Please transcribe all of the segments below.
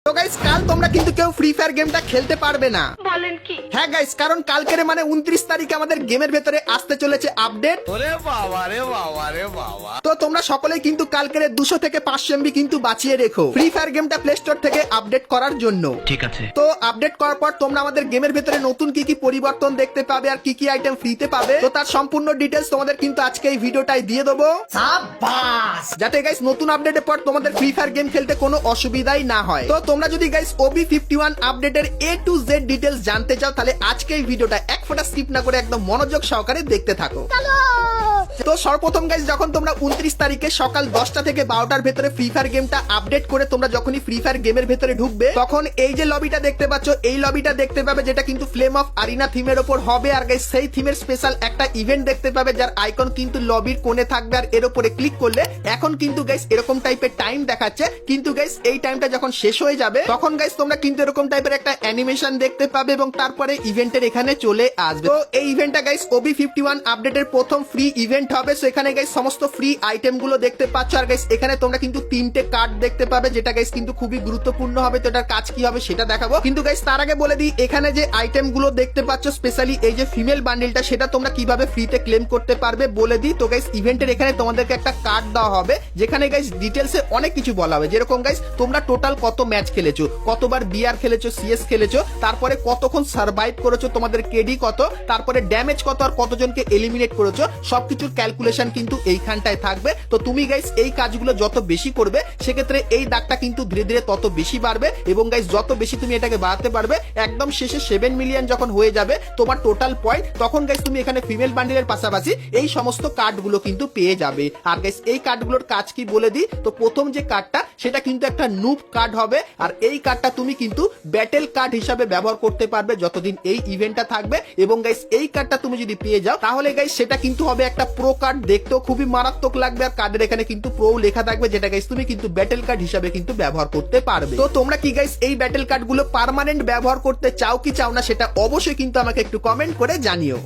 তো গাইস কাল তোমরা কিন্তু কেউ ফ্রি ফায়ার গেমটা খেলতে পারবে না। বলেন কি? হ্যাঁ গাইস, কারণ কালকের মানে 29 তারিখে আমাদের গেমের ভেতরে আসতে চলেছে আপডেট। ওরে বাবা রে বাবা রে বাবা। তো তোমরা সকলেই কিন্তু কালকের 200 থেকে 500 MB কিন্তু বাঁচিয়ে রেখো ফ্রি ফায়ার গেমটা প্লে স্টোর থেকে আপডেট করার জন্য। ঠিক আছে। তো আপডেট করার পর তোমরা আমাদের গেমের ভেতরে নতুন কি কি পরিবর্তন দেখতে পাবে আর কি কি আইটেম ফ্রিতে পাবে, তো তার সম্পূর্ণ ডিটেলস তোমাদের কিন্তু আজকে এই ভিডিওটাই দিয়ে দেবো, যাতে গাইস নতুন আপডেটের পর তোমাদের ফ্রি ফায়ার গেম খেলতে কোনো অসুবিধাই না হয়। তো তোমরা যদি গাইস OB51 আপডেটের A to Z ডিটেলস জানতে চাও তাহলে আজকে এই ভিডিওটা এক ফোঁটা স্কিপ না করে একদম মনোযোগ সহকারে দেখতে থাকো। তো সর্বপ্রথম গাইস, যখন তোমরা 29 তারিখে সকাল 10টা থেকে 12টার ভেতরে ফ্রি ফায়ার গেমটা আপডেট করে তোমরা যখনই ফ্রি ফায়ার গেমের ভেতরে ঢুকবে, তখন এই যে লবিটা দেখতে পাচ্ছ, এই লবিটা দেখতে পাবে যেটা কিন্তু ফ্লেম অফ আরিনা থিমের উপর হবে। আর গাইস সেই থিমের স্পেশাল একটা ইভেন্ট দেখতে পাবে যার আইকন কিন্তু লবির কোণে থাকবে, আর এর উপরে ক্লিক করলে এখন কিন্তু গাইস এরকম টাইপের টাইম দেখাচ্ছে। কিন্তু গাইস এই টাইমটা যখন শেষ হয়ে যাবে তখন গাইস তোমরা কিন্তু এরকম টাইপের একটা অ্যানিমেশন দেখতে পাবে এবং তারপরে ইভেন্টের এখানে চলে আসবে। তো এই ইভেন্টটা গাইস OB51 আপডেটের প্রথম ফ্রি ইভেন্ট হবে। সো এখানে গাইস সমস্ত ফ্রি আইটেম গুলো দেখতে পাচ্ছ। আর গাইস এখানে তোমরা কিন্তু 3টে কার্ড দেখতে পাবে, যেটা গাইস কিন্তু খুবই গুরুত্বপূর্ণ হবে। তো এটার কাজ কি হবে সেটা দেখাবো, কিন্তু গাইস তার আগে বলে দিই এখানে যে আইটেম গুলো দেখতে পাচ্ছ, স্পেশালি এই যে ফিমেল বান্ডেলটা, সেটা তোমরা কিভাবে ফ্রিতে ক্লেম করতে পারবে বলে দিই। তো গাইস ইভেন্টের এখানে তোমাদেরকে একটা কার্ড দেওয়া হবে, যেখানে গাইস ডিটেলসে অনেক কিছু বলা হবে, যেরকম গাইস তোমরা টোটাল কত ম্যাচ খেলেছো, কতবার বিআর খেলেছো, সিএস খেলেছো, তারপরে কতক্ষণ সার্ভাইভ করেছো, তোমাদের কেডি কত, তারপরে ড্যামেজ কত, আর কতজনকে এলিমিনেট করেছো, সবকিছুর ক্যালকুলেশন কিন্তু এইখানটায় থাকবে। তো তুমি গাইস এই কাজগুলো যত বেশি করবে সেক্ষেত্রে এই দাগটা কিন্তু ধীরে ধীরে তত বেশি বাড়বে, এবং গাইস যত বেশি তুমি এটাকে বাড়াতে পারবে, একদম শেষে 7 মিলিয়ন যখন হয়ে যাবে তোমার টোটাল পয়েন্ট, তখন গাইস তুমি এখানে ফিমেল বান্ডেলের পাশাপাশি এই সমস্ত কার্ডগুলো কিন্তু পেয়ে যাবে। আর গাইস এই কার্ডগুলোর কাজ কি বলে দিই, তো প্রথম যে কার্ডটা সেটা কিন্তু একটা নুব কার্ড হবে, আর এই কার্ডটা তুমি কিন্তু ব্যাটেল কার্ড হিসাবে ব্যবহার করতে পারবে যতদিন এই ইভেন্টটা থাকবে। এবং গাইস এই কার্ডটা তুমি যদি পেয়ে যাও তাহলে গাইস সেটা কিন্তু হবে একটা প্রো কার্ড, দেখতেও খুবই মারাত্মক লাগবে, আর কার্ডের এখানে কিন্তু প্রো লেখা থাকবে, যেটা গাইস তুমি কিন্তু ব্যাটেল কার্ড হিসাবে কিন্তু ব্যবহার করতে পারবে। তো তোমরা কি গাইস এই ব্যাটেল কার্ড গুলো পার্মানেন্ট ব্যবহার করতে চাও কি চাও না সেটা অবশ্যই কিন্তু আমাকে একটু কমেন্ট করে জানিও।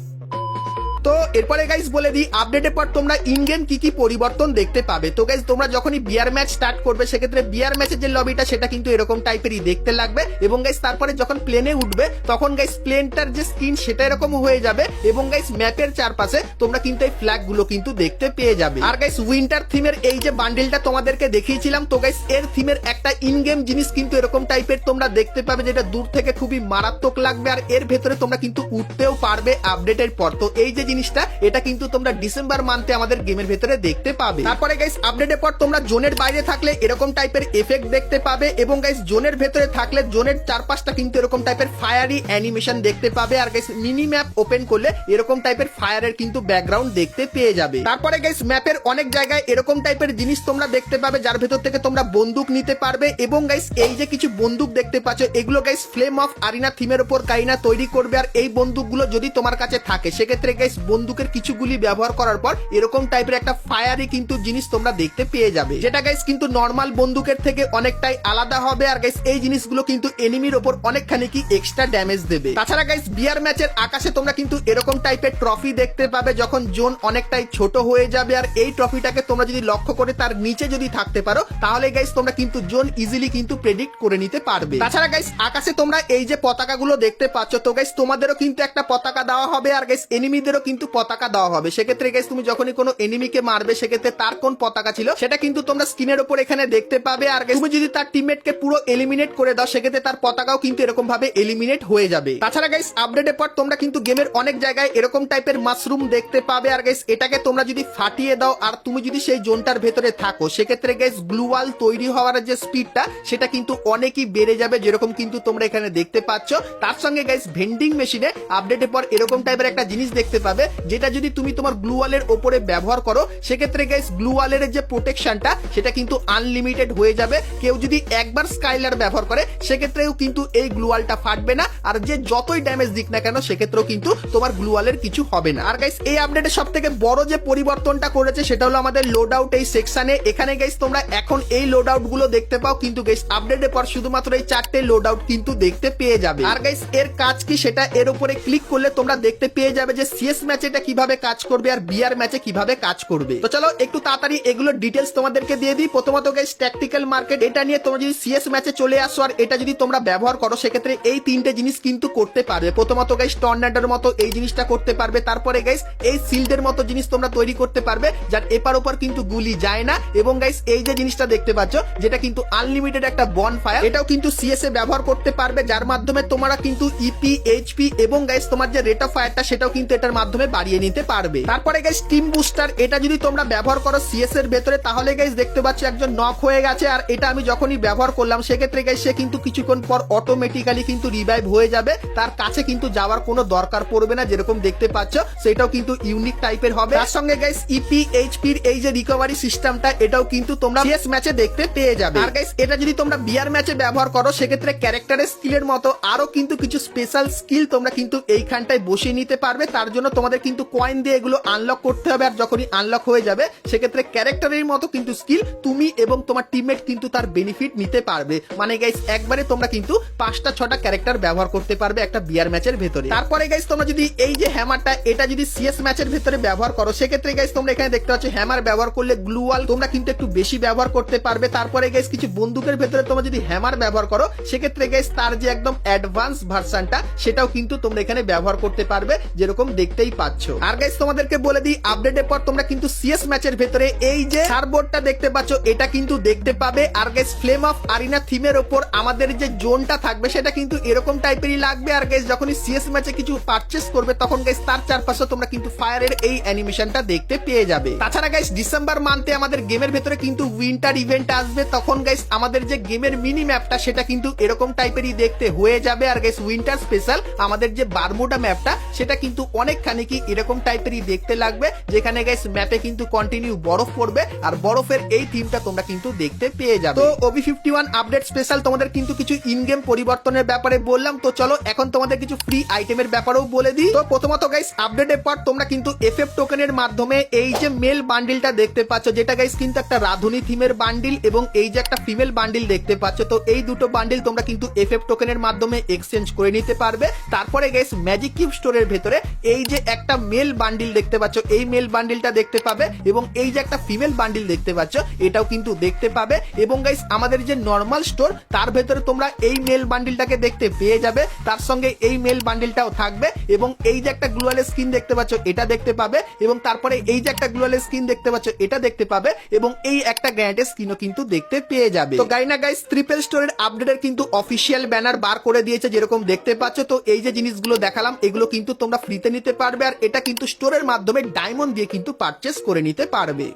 তো এরপরে গাইস বলে দিই আপডেটের পর তোমরা ইন গেম কি কি পরিবর্তন দেখতে পাবে। তো গাইস তোমরা যখনই বিয়ার ম্যাচ স্টার্ট করবে সেক্ষেত্রে বিয়ার ম্যাচের যে লবিটা সেটা কিন্তু এরকম টাইপেরই দেখতে লাগবে, এবং গাইস তারপরে যখন প্লেনে উঠবে তখন গাইস প্লেনটার যে স্ক্রিন সেটা এরকম হয়ে যাবে, এবং গাইস ম্যাপের চারপাশে তোমরা কিন্তু এই ফ্ল্যাগ গুলো কিন্তু দেখতে পেয়ে যাবে। আর গাইস উইন্টার থিমের এই যে বান্ডেলটা তোমাদেরকে দেখিয়েছিলাম, তো গাইস এর থিমের একটা ইন গেম জিনিস কিন্তু এরকম টাইপের তোমরা দেখতে পাবে, যেটা দূর থেকে খুবই মারাত্মক লাগবে, আর এর ভেতরে তোমরা কিন্তু উঠতেও পারবে আপডেটের পর। তো এই যে জিনিসটা এটা কিন্তু তোমরা ডিসেম্বর মান্থে আমাদের গেমের ভেতরে দেখতে পাবে। তারপরে গাইস আপডেটের পর তোমরা জোনের বাইরে থাকলে এরকম টাইপের এফেক্ট দেখতে পাবে, এবং গাইস জোনের ভেতরে থাকলে জোনের চারপাশটা কিন্তু এরকম টাইপের ফায়ারি অ্যানিমেশন দেখতে পাবে, আর গাইস মিনি ম্যাপ ওপেন করলে এরকম টাইপের ফায়ারের কিন্তু ব্যাকগ্রাউন্ড দেখতে পেয়ে যাবে। তারপরে গাইস ম্যাপের অনেক জায়গায় এরকম টাইপের জিনিস তোমরা দেখতে পাবে, যার ভেতর থেকে তোমরা বন্দুক নিতে পারবে, এবং গাইস এই যে কিছু বন্দুক দেখতে পাচ্ছ এগুলো গাইস ফ্লেম অফ আরিনা থিমের উপর কারিনা তৈরি করবে, আর এই বন্দুকগুলো যদি তোমার কাছে থাকে সেক্ষেত্রে গাইস বন্দুকের কিছুগুলি ব্যবহার করার পর এরকম টাইপের একটা ফায়ারি কিন্তু জিনিস তোমরা দেখতে পেয়ে যাবে, যেটা গাইস কিন্তু নরমাল বন্দুকের থেকে অনেকটাই আলাদা হবে। আর গাইস এই জিনিসগুলো কিন্তু এনিমির উপর অনেকখানি কি এক্সট্রা ড্যামেজ দেবে। তাছাড়া গাইস বিয়ার ম্যাচের আকাশে তোমরা কিন্তু এরকম টাইপের ট্রফি দেখতে পাবে যখন জোন অনেকটাই ছোট হয়ে যাবে, আর এই ট্রফিটাকে তোমরা যদি লক্ষ্য করে তার নিচে যদি থাকতে পারো তাহলে গাইস তোমরা কিন্তু জোন ইজিলি কিন্তু প্রেডিক্ট করে নিতে পারবে। তাছাড়া গাইস আকাশে তোমরা এই যে পতাকাগুলো দেখতে পাচ্ছ, তো গাইস তোমাদেরও কিন্তু একটা পতাকা দেওয়া হবে, আর গাইস এনিমিদেরও কিন্তু পতাকা দেওয়া হবে। সেক্ষেত্রে গাইস তুমি যখনই কোনো এনিমিকে মারবে সেক্ষেত্রে তার কোন পতাকা ছিল সেটা কিন্তু তোমরা স্ক্রিনের উপর এখানে দেখতে পাবে, আর তুমি যদি তার টিমমেটকে পুরো এলিমিনেট করে দাও সেক্ষেত্রে তার পতাকাও কিন্তু এরকম ভাবে এলিমিনেট হয়ে যাবে। তাছাড়া গাইস আপডেটের পর তোমরা কিন্তু গেমের অনেক জায়গায় এরকম টাইপের মাশরুম দেখতে পাবে, আর গাইস এটাকে তোমরা যদি ফাটিয়ে দাও আর তুমি যদি সেই জোনটার ভেতরে থাকো সেক্ষেত্রে গাইস গ্লুয়াল তৈরি হওয়ার যে স্পিডটা সেটা কিন্তু অনেকই বেড়ে যাবে, যেরকম কিন্তু তোমরা এখানে দেখতে পাচ্ছ। তার সঙ্গে গাইস ভেন্ডিং মেশিনে আপডেটের পর এরকম টাইপের একটা জিনিস দেখতে পাবে, যেটা যদি তুমি তোমার গ্লুয়ালের উপরে ব্যবহার করো সেক্ষেত্রে গাইস গ্লুয়ালের যে প্রোটেকশনটা সেটা কিন্তু আনলিমিটেড হয়ে যাবে। কেউ যদি একবার স্কাইলার ব্যবহার করে সেক্ষেত্রেও কিন্তু এই গ্লুয়ালটা ফাটবে না, আর যে যতই ড্যামেজ দিক না কেন সেক্ষেত্রেও কিন্তু তোমার গ্লুয়ালের কিছু হবে না। আর গাইস এই আপডেটের সব থেকে বড় যে পরিবর্তনটা করেছে সেটা হলো আমাদের লোড আউট এই সেকশনে। এখানে গাইস তোমরা এখন এই লোড আউট গুলো দেখতে পাও, কিন্তু গাইস আপডেটের পর শুধুমাত্র এই 4টে লোড আউট কিন্তু দেখতে পেয়ে যাবে। আর গাইস এর কাজ কি সেটা এর উপরে ক্লিক করলে তোমরা দেখতে পেয়ে যাবে যে সিএস ম্যাচে এটা কিভাবে কাজ করবে আর বিআর ম্যাচে কিভাবে কাজ করবে। তো চলো একটু তাড়াতাড়ি এগুলো ডিটেলস তোমাদেরকে দিয়ে দিই। প্রথমত গাইস ট্যাকটিক্যাল মার্কেট, এটা নিয়ে তোমরা যদি সিএস ম্যাচে চলে আসো আর এটা যদি তোমরা ব্যবহার করো সেক্ষেত্রে এই তিনটে জিনিস কিন্তু করতে পারবে। প্রথমত গাইস টর্নেডোর মতো এই জিনিসটা করতে পারবে, তারপরে গাইস এই শিল্ডের মতো জিনিস তোমরা তৈরি করতে পারবে যার এপার ওপর কিন্তু গুলি যায় না, এবং গাইস এই যে জিনিসটা দেখতে পাচ্ছ যেটা কিন্তু আনলিমিটেড একটা বন ফায়ার, এটাও কিন্তু সিএস এ ব্যবহার করতে পারবে যার মাধ্যমে তোমরা কিন্তু ইপি, এইচপি এবং গাইস তোমার যে রেট অফ ফায়ারটা সেটাও কিন্তু এটার মাধ্যমে বাড়িয়ে নিতে পারবে। তারপরে গাইস টিম বুস্টার, এটা যদি তোমরা ব্যবহার করো সিএস এর ভেতরে তাহলে গাইস দেখতে পাচ্ছ একজন নক হয়ে গেছে, আর এটা আমি যখনই ব্যবহার করলাম সেক্ষেত্রে গাইস সে কিন্তু কিছুক্ষণ পর অটোমেটিক্যালি কিন্তু রিভাইভ হয়ে যাবে, তার কাছে কিন্তু যাওয়ার কোনো দরকার পড়বে না, যেরকম দেখতে পাচ্ছ সেটাও কিন্তু ইউনিক টাইপের হবে। তার সঙ্গে গাইস ইপি, এইচপির এই যে রিকভারি সিস্টেমটা এটাও কিন্তু তোমরা সিএস ম্যাচে দেখতে পেয়ে যাবে। আর গাইস এটা যদি তোমরা বিআর ম্যাচে ব্যবহার করো সেক্ষেত্রে ক্যারেক্টারের স্কিলের মতো আরো কিন্তু কিছু স্পেশাল স্কিল তোমরা কিন্তু এইখানটায় বসিয়ে নিতে পারবে। তার জন্য তোমাদের কিন্তু কয়েন দিয়ে এগুলো আনলক করতে হবে, আর যখনই আনলক হয়ে যাবে সেক্ষেত্রে ক্যারেক্টারের মতো কিন্তু স্কিল তুমি এবং তোমার টিমমেট কিন্তু তার বেনিফিট নিতে পারবে। মানে গাইস একবারে তোমরা কিন্তু 5টা-6টা ক্যারেক্টার ব্যবহার করতে পারবে একটা বিআর ম্যাচের ভেতরে। তারপরে গাইস তোমরা যদি এই যে হ্যামারটা এটা যদি সিএস ম্যাচের ভেতরে ব্যবহার করো সেক্ষেত্রে গাইস তোমরা এখানে দেখতে পাচ্ছ হ্যামার ব্যবহার করলে গ্লু ওয়াল তোমরা কিন্তু একটু বেশি ব্যবহার করতে পারবে। তারপরে গাইস কিছু বন্দুকের ভেতরে তোমরা যদি হ্যামার ব্যবহার করো সেক্ষেত্রে গাইস তার যে একদম অ্যাডভান্স ভার্সনটা সেটাও কিন্তু তোমরা এখানে ব্যবহার করতে পারবে, যেরকম দেখতেই পাচ্ছ। আর গাইস তোমাদেরকে বলে দিই আপডেটের পর তোমরা কিন্তু সিএস ম্যাচের ভেতরে এই যে সার্বোর্ডটা দেখতে পাচ্ছ এটা কিন্তু দেখতে পাবে। আর গাইস ফ্লেম অফ আরিনা থিমের উপর আমাদের যে জোনটা থাকবে সেটা কিন্তু এরকম টাইপেরই লাগবে। আর গাইস যখনই সিএস ম্যাচে কিছু পারচেস করবে তখন গাইস তার চারপাশে তোমরা কিন্তু ফায়ারের এই অ্যানিমেশনটা দেখতে পেয়ে যাবে। তাছাড়া গাইস ডিসেম্বর মান্থে আমাদের গেমের ভেতরে কিন্তু উইন্টার ইভেন্ট আসবে, তখন গাইস আমাদের যে গেমের মিনি ম্যাপটা সেটা কিন্তু এরকম টাইপেরই দেখতে হয়ে যাবে। আর গাইস উইন্টার স্পেশাল আমাদের যে বারমুডা ম্যাপটা সেটা কিন্তু অনেকখানি কি এরকম টাইপেরই দেখতে লাগবে, যেখানে গাইস ম্যাপে কিন্তু কন্টিনিউ বরফ পড়বে আর বরফের এই থিমটা তোমরা কিন্তু দেখতে পেয়ে যাবে। তো OB51 আপডেট স্পেশাল তোমাদের কিন্তু কিছু ইন গেম পরিবর্তনের ব্যাপারে বললাম, তো চলো এখন তোমাদের কিছু ফ্রি আইটেমের ব্যাপারেও বলে দিই। তো প্রথমত গাইস আপডেটের পর তোমরা কিন্তু এফএফ টোকেনের মাধ্যমে এই যে মেল বান্ডিলটা দেখতে পাচ্ছ যেটা গাইস কিন্তু একটা রাধুনী থিমের বান্ডিল এবং এই যে একটা ফিমেল বান্ডিল দেখতে পাচ্ছ, তো এই দুটো বান্ডিল তোমরা কিন্তু এফএফ টোকেনের মাধ্যমে এক্সচেঞ্জ করে নিতে পারবে। তারপরে গাইস ম্যাজিক কিউব স্টোরের ভেতরে এই যে একটা মেল বান্ডিল দেখতে পাচ্ছ এই মেল বান্ডিলটা দেখতে পাবে, এবং এই যে একটা ফিমেল বান্ডিল দেখতে পাচ্ছ এটাও কিন্তু দেখতে পাবে। এবং গাইস আমাদের যে নরমাল স্টোর তার ভেতরে তোমরা এই মেল বান্ডিলটাকে দেখতে পেয়ে যাবে, তার সঙ্গে এই মেল বান্ডিলটাও থাকবে, এবং এই যে একটা গ্লোয়াল স্কিন দেখতে পাচ্ছ এটা দেখতে পাবে, এবং তারপরে এই যে একটা গ্লোয়াল স্কিন দেখতে পাচ্ছ এটা দেখতে পাবে, এবং এই একটা গ্র্যান্ড স্কিনও কিন্তু দেখতে পেয়ে যাবে। তো গাইনা গাইস ট্রিপল স্টোরের আপডেটের কিন্তু অফিসিয়াল ব্যানার বার করে দিয়েছে যেরকম দেখতে পাচ্ছ। তো এই যে জিনিসগুলো দেখালাম এগুলো কিন্তু তোমরা ফ্রিতে নিতে পারবে, আর এটা কিন্তু স্টোরের মাধ্যমে ডায়মন্ড দিয়ে কিন্তু পারচেস করে নিতে পারবে।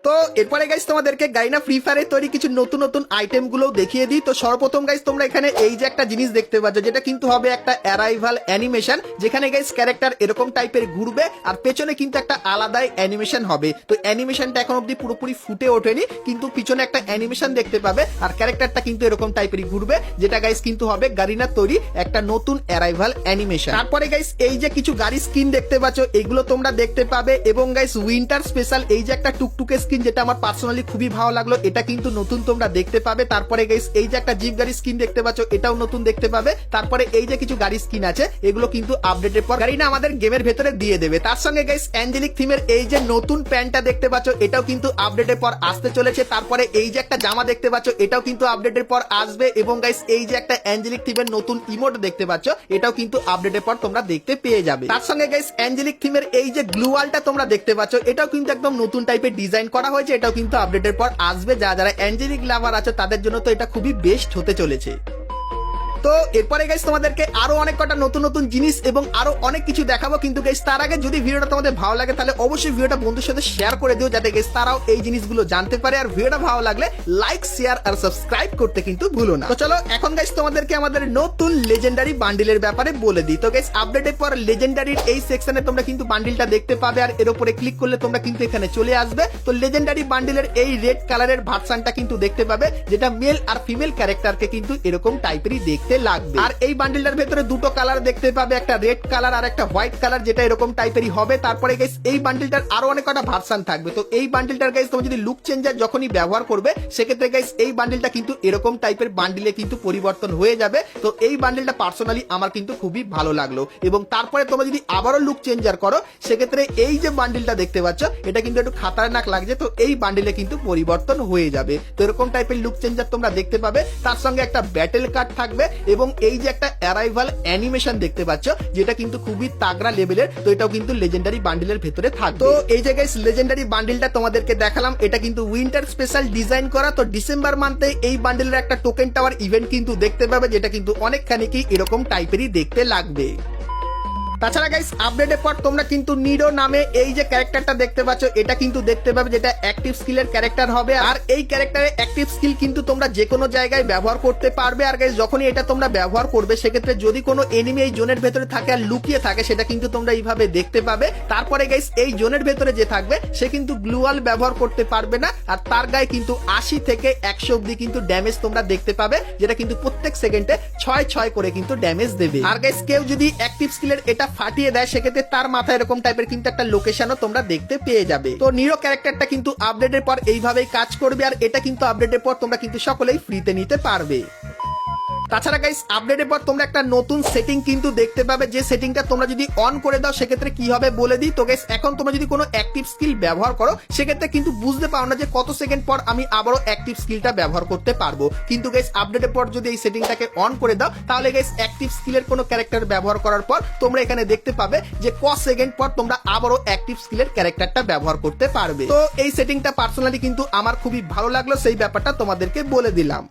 তো এরপরে গাইস তোমাদেরকে গাইনা ফ্রি ফায়ারে তৈরি কিছু নতুন নতুন আইটেম গুলো দেখিয়ে দিই। তো সর্বপ্রথম গাইস তোমরা এখানে এই যে একটা জিনিস দেখতে পাচ্ছ যেটা কিন্তু হবে একটা অ্যারাইভাল অ্যানিমেশন, যেখানে গাইস ক্যারেক্টার এরকম টাইপের ঘুরবে আর পেছনে কিন্তু একটা আলাদাই অ্যানিমেশন হবে। তো অ্যানিমেশনটা এখন অব্দি পুরোপুরি ফুটে ওঠেনি, কিন্তু পিছনে একটা অ্যানিমেশন দেখতে পাবে আর ক্যারেক্টারটা কিন্তু এরকম টাইপেরই ঘুরবে, যেটা গাইস কিন্তু হবে গারিনার তৈরি একটা নতুন অ্যারাইভাল অ্যানিমেশন। তারপরে গাইস এই যে কিছু গাড়ি স্কিন দেখতে পাচ্ছ এগুলো তোমরা দেখতে পাবে, এবং গাইস উইন্টার স্পেশাল এই যে একটা টুকটুকে স্কিন যেটা আমার পার্সোনালি খুবই ভালো লাগলো এটা কিন্তু নতুন তোমরা দেখতে পাবে। তারপরে গাইস এই যে একটা জিপ গাড়ি স্কিন দেখতে পাচ্ছ এটাও নতুন দেখতে পাবে। তারপরে এই যে কিছু গাড়ি স্কিন আছে এগুলো কিন্তু আপডেটের পর গাড়ি না আমাদের গেমের ভেতরে দিয়ে দেবে। তার সঙ্গে গাইস অ্যাঞ্জেলিক থিমের এই যে নতুন প্যান্টটা দেখতে পাচ্ছ এটাও কিন্তু আপডেটের পর আসতে চলেছে। তারপরে এই যে একটা জামা দেখতে পাচ্ছ এটাও কিন্তু আপডেটের পর আসবে, এবং গাইস এই যে একটা অ্যাঞ্জেলিক থিমের নতুন ইমোট দেখতে পাচ্ছ এটাও কিন্তু আপডেটের পর তোমরা দেখতে পেয়ে যাবে। তার সঙ্গে গাইস অ্যাঞ্জেলিক থিমের এই যে গ্লু ওয়ালটা তোমরা দেখতে পাচ্ছ এটাও কিন্তু একদম নতুন টাইপের ডিজাইন করা হয়েছে, এটাও কিন্তু আপডেটের পর আসবে। যারা অ্যাঞ্জেলিক লাভার আছে তাদের জন্য তো এটা খুবই বেস্ট হতে চলেছে। তো এরপরে গাইস তোমাদেরকে আরো অনেক কটা নতুন নতুন জিনিস এবং আরো অনেক কিছু দেখাবো, কিন্তু গাইস তার আগে যদি ভিডিওটা তোমাদের ভালো লাগে তাহলে অবশ্যই ভিডিওটা বন্ধুদের সাথে শেয়ার করে দিও, যাতে গাইস তারাও এই জিনিসগুলো জানতে পারে। আর ভিডিওটা ভালো লাগলে লাইক, শেয়ার আর সাবস্ক্রাইব করতে কিন্তু ভুলো না। তো চলো এখন গাইস তোমাদেরকে আমাদের নতুন লেজেন্ডারি বান্ডিলের ব্যাপারে বলে দিই। তো গাইস আপডেটের পর লেজেন্ডারির এই সেকশনে তোমরা কিন্তু বান্ডিলটা দেখতে পাবে, আর এর উপরে ক্লিক করলে তোমরা কিন্তু এখানে চলে আসবে। তো লেজেন্ডারি বান্ডিলের এই রেড কালারের ভার্সনটা কিন্তু দেখতে পাবে, যেটা মেল আর ফিমেল ক্যারেক্টারকে কিন্তু এরকম টাইপেরই দেখতে দেখতে লাগবে। আর এই বান্ডিলটার ভেতরে দুটো কালার দেখতে পাবে, একটা রেড কালার আর একটা হোয়াইট কালার, যেটা এরকম টাইপেরই হবে। তারপরে গাইস এই বান্ডিলটার আরো অনেক কটা ভার্সন থাকবে। তো এই বান্ডিলটার গাইস তুমি যদি লুক চেঞ্জার যখনই ব্যবহার করবে সেক্ষেত্রে গাইস এই বান্ডিলটা কিন্তু এরকম টাইপের বান্ডিলে কিন্তু পরিবর্তন হয়ে যাবে। তো এই বান্ডিলটা পার্সোনালি আমার কিন্তু খুবই ভালো লাগলো। এবং তারপরে তোমরা যদি আবারও লুক চেঞ্জার করো সেক্ষেত্রে এই যে বান্ডিলটা দেখতে পাচ্ছ এটা কিন্তু একটু খাতারনাক লাগছে, তো এই বান্ডিলে কিন্তু পরিবর্তন হয়ে যাবে। তো এরকম টাইপের লুক চেঞ্জার তোমরা দেখতে পাবে, তার সঙ্গে একটা ব্যাটেল কার্ড থাকবে এবং এই যে একটা অ্যারাইভাল অ্যানিমেশন দেখতে পাচ্ছ যেটা কিন্তু খুবই তাগড়া লেভেলের। তো এটাও কিন্তু লেজেন্ডারি বান্ডিলের ভেতরে থাকবে। তো এই যে গাইস লেজেন্ডারি বান্ডিলটা তোমাদেরকে দেখালাম, এটা কিন্তু উইন্টার স্পেশাল ডিজাইন করা। তো ডিসেম্বর মান্থে এই বান্ডিলের একটা টোকেন টাওয়ার ইভেন্ট কিন্তু দেখতে পাবে, যেটা কিন্তু অনেকখানি কি এরকম টাইপেরই দেখতে লাগবে। তাছাড়া গাইস আপডেটের পর তোমরা কিন্তু নিডো নামে এই যে ক্যারেক্টারটা দেখতে পাচ্ছ এটা কিন্তু দেখতে পাবে, যেটা অ্যাক্টিভ স্কিলের ক্যারেক্টার হবে। আর এই ক্যারেক্টারের অ্যাক্টিভ স্কিল কিন্তু তোমরা যে কোনো জায়গায় ব্যবহার করতে পারবে। আর গাইস যখনই এটা তোমরা ব্যবহার করবে সেক্ষেত্রে যদি কোনো এনিমি এই জোনের ভেতরে থাকে আর লুকিয়ে থাকে সেটা কিন্তু তোমরা এইভাবে দেখতে পাবে। তারপরে গাইস এই জোনের ভেতরে যে থাকবে সে কিন্তু গ্লুয়াল ব্যবহার করতে পারবে না, আর তার গায়ে কিন্তু 80 থেকে 100 অব্দি কিন্তু ড্যামেজ তোমরা দেখতে পাবে, যেটা কিন্তু প্রত্যেক সেকেন্ডে 6 করে কিন্তু ড্যামেজ দেবে। আর গাইস কেউ যদি অ্যাক্টিভ স্কিলের এটা ফাটিয়ে দেয় সেক্ষেত্রে তার মাথায় এরকম টাইপের কিন্তু একটা লোকেশনও তোমরা দেখতে পেয়ে যাবে। তো নিরো ক্যারেক্টারটা কিন্তু আপডেটের পর এইভাবেই কাজ করবে, আর এটা কিন্তু আপডেটের পর তোমরা কিন্তু সকলেই ফ্রিতে নিতে পারবে। তাছাড়া গাইস আপডেটের পর তোমরা একটা নতুন সেটিং কিন্তু দেখতে পাবে, যে সেটিংটা তোমরা যদি অন করে দাও সেক্ষেত্রে কি হবে বলে দিই। তো গাইস এখন তোমরা যদি কোনো অ্যাক্টিভ স্কিল ব্যবহার করো সেক্ষেত্রে কিন্তু বুঝতে পারো না যে কত সেকেন্ড পর আমি আবারও অ্যাক্টিভ স্কিলটা ব্যবহার করতে পারবো। কিন্তু গাইস আপডেটের পর যদি এই সেটিংটাকে অন করে দাও তাহলে গাইস অ্যাক্টিভ স্কিলের কোনো ক্যারেক্টার ব্যবহার করার পর তোমরা এখানে দেখতে পাবে যে ক সেকেন্ড পর তোমরা আবারও অ্যাক্টিভ স্কিলের ক্যারেক্টারটা ব্যবহার করতে পারবে। তো এই সেটিংটা পার্সোনালি কিন্তু আমার খুবই ভালো লাগলো, সেই ব্যাপারটা তোমাদেরকে বলে দিলাম।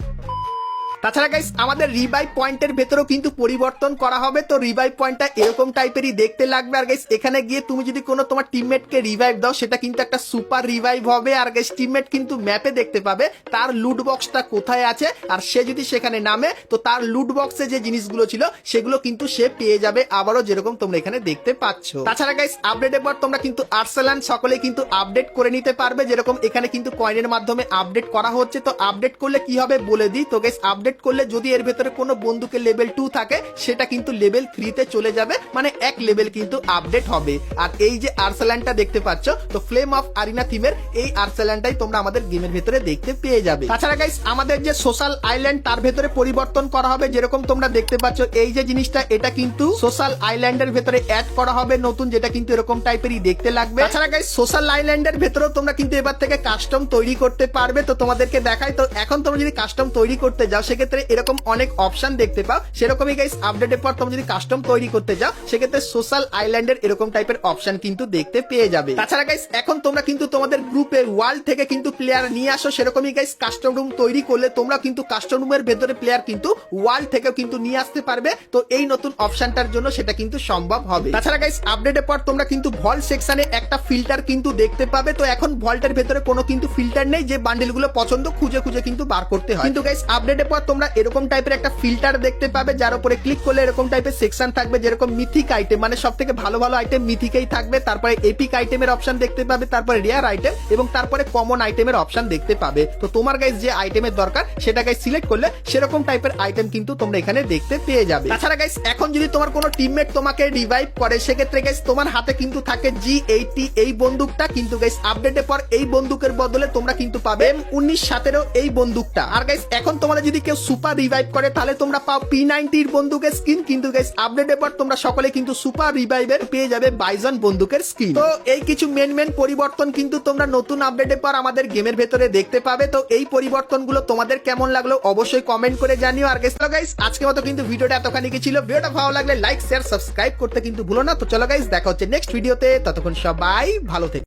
তাছাড়া গাইস আমাদের রিভাইভ পয়েন্টের ভেতরেও কিন্তু পরিবর্তন করা হবে। তো রিভাইভ পয়েন্টটা এরকম টাইপেরই দেখতে লাগবে। আর গাইস এখানে গিয়ে তুমি যদি কোনো তোমার টিমমেটকে রিভাইভ দাও সেটা কিন্তু একটা সুপার রিভাইভ হবে। আর গাইস টিমমেট কিন্তু ম্যাপে দেখতে পাবে তার লুট বক্সটা কোথায় আছে, আর সে যদি সেখানে নামে তো তার লুট বক্সে যে জিনিসগুলো ছিল সেগুলো কিন্তু সে পেয়ে যাবে আবারও, যেরকম তোমরা এখানে দেখতে পাচ্ছ। তাছাড়া গাইস আপডেটের পর তোমরা কিন্তু আর্সেলান সকলে কিন্তু আপডেট করে নিতে পারবে, যেরকম এখানে কিন্তু কয়েনের মাধ্যমে আপডেট করা হচ্ছে। তো আপডেট করলে কি হবে বলে দিই। তো গাইস আপডেট করলে যদি এর ভেতরে কোনো বন্দুকের লেভেল 2 থাকে সেটা কিন্তু লেভেল 3 তে চলে যাবে, মানে এক লেভেল কিন্তু আপডেট হবে। আর এই যে আর্সেলানটা দেখতে পাচ্ছ তো ফ্লেম অফ আরিনা থিমের এই আর্সেলানটাই তোমরা আমাদের গেমের ভেতরে দেখতে পেয়ে যাবে। তাছাড়া গাইস আমাদের যে সোশ্যাল আইল্যান্ড তার ভেতরে পরিবর্তন করা হবে, যেরকম তোমরা দেখতে পাচ্ছ এই যে জিনিসটা এটা কিন্তু সোশ্যাল আইল্যান্ডের ভেতরে অ্যাড করা হবে নতুন, যেটা কিন্তু এরকম টাইপেরই দেখতে লাগবে। তাছাড়া গাইস সোশ্যাল আইল্যান্ডের ভেতরেও তোমরা কিন্তু এবার থেকে কাস্টম তৈরি করতে পারবে। তো তোমাদেরকে দেখাই, তো এখন তোমরা যদি কাস্টম তৈরি করতে যাও সেক্ষেত্রে এরকম অনেক অপশন দেখতে পাও। সেরকমই গাইস আপডেটের পর তোমরা যদি কাস্টম তৈরি করতে যাও সেক্ষেত্রে সোশ্যাল আইল্যান্ডের এরকম টাইপের অপশন কিন্তু দেখতে পেয়ে যাবে। তাছাড়া গাইস এখন তোমরা কিন্তু তোমাদের গ্রুপে ওয়ার্ল্ড থেকে কিন্তু প্লেয়ার নিয়ে আসো, সেরকমই গাইস কাস্টম রুম তৈরি করলে তোমরা কিন্তু কাস্টম রুমের ভেতরে প্লেয়ার কিন্তু ওয়ার্ল্ড থেকেও কিন্তু নিয়ে আসতে পারবে। তো এই নতুন অপশনটার জন্য সেটা কিন্তু সম্ভব হবে। তাছাড়া গাইস আপডেটের পর তোমরা কিন্তু ভল্ট সেকশনে একটা ফিল্টার কিন্তু দেখতে পাবে। তো এখন ভল্টের ভেতরে কোনো কিন্তু ফিল্টার নেই, যে বান্ডেলগুলো পছন্দ খুঁজে খুঁজে কিন্তু বার করতে হয়। কিন্তু গাইস আপডেটের পর তোমরা এরকম টাইপের একটা ফিল্টার দেখতে পাবে, যার উপরে ক্লিক করলে এরকম টাইপের সেকশন থাকবে, যেরকম মিথিক আইটেম মানে সব থেকে ভালো ভালো আইটেম মিথিকেই থাকবে। তারপরে এপিক আইটেমের অপশন দেখতে পাবে, তারপরে রেয়ার আইটেম এবং তারপরে কমন আইটেমের অপশন দেখতে পাবে। তো তোমার গাইস যে আইটেমের দরকার সেটা গাইস সিলেক্ট করলে সেরকম টাইপের আইটেম কিন্তু তোমরা এখানে দেখতে পেয়ে যাবে। তাছাড়া গাইস এখন যদি তোমার কোনো টিমমেট তোমাকে রিভাইভ করে সেক্ষেত্রে গাইস তোমার হাতে কিন্তু থাকে G80 এই বন্দুকটা, কিন্তু গাইস আপডেটের পর এই বন্দুকের বদলে তোমরা কিন্তু পাবে M1917 এই বন্দুকটা। আর গাইস এখন তোমরা যদি কেউ সুপার রিভাইভ করে তাহলে তোমরা পাও P90 বন্দুকের স্কিন, কিন্তু গাইস আপডেটের পর তোমরা সকলে কিন্তু সুপার রিভাইভের পেয়ে যাবে বাইজন বন্দুকের স্কিন। তো এই কিছু মেন পরিবর্তন কিন্তু তোমরা নতুন আপডেটের পর আমাদের গেমের ভেতরে দেখতে পাবে। তো এই পরিবর্তনগুলো তোমাদের কেমন লাগলো অবশ্যই কমেন্ট করে জানিও। আর গাইস আজকের মতো কিন্তু ভিডিওটা এতখানি কি ছিল। ভিডিওটা ভালো লাগলে লাইক শেয়ার সাবস্ক্রাইব করতে কিন্তু ভুলো না। তো চলো গাইস দেখা হচ্ছে নেক্সট ভিডিওতে, ততক্ষণ সবাই ভালো থেকো।